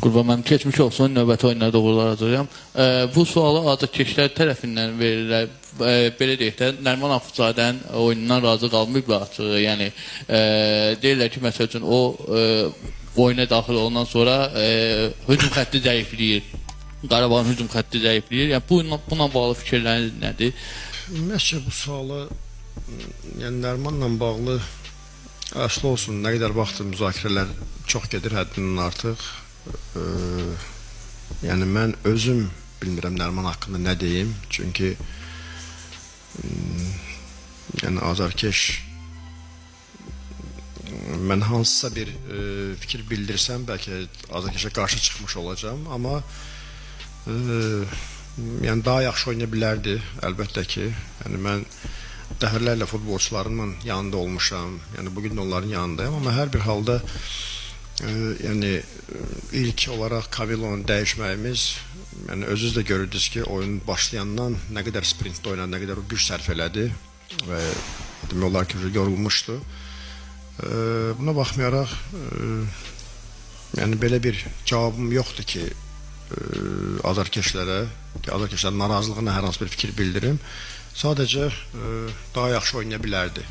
Qurban mənim keçmiş olsun, növbəti oyunlarda uğurlar. Bu sualı azarkeşlər tərəfindən verirlər. Belə deyək də, Nəriman Afuzadənin oyunundan razı qalmayıblar açığı. Yəni, deyirlər ki, məsəl üçün, o oyuna daxil olandan sonra hücum xətti zəifləyir. Qarabağın hücum xətti zəifləyir. Yəni, buna bağlı fikirləriniz nədir? Ümumiyyətcə, bu sualı Nərimanla bağlı əsli olsun, nə qədər vaxt müzakirələr çox gedir, həddindən artıq. Yəni, mən özüm bilmirəm Nəriman haqqında nə deyim. Çünki azarkeş mən hansısa bir fikir bildirsəm, bəlkə azarkeşə qarşı çıxmış olacam, amma daha yaxşı oynaya bilərdi, əlbəttə ki. Mən dəfələrlə futbolçularımın yanında olmuşam, bugün də onların yanındayım, amma hər bir halda ilk olaraq Kavilonu dəyişməyimiz, özünüz də görürdünüz ki, oyun başlayandan nə qədər sprintdə oynadı, nə qədər güc sərf elədi və demək olar ki, yorulmuşdu. Buna baxmayaraq, belə bir cavabım yoxdur ki, azarkeşlərin narazılığına hər hansı bir fikir bildirim. Sadəcə daha yaxşı oynaya bilərdi.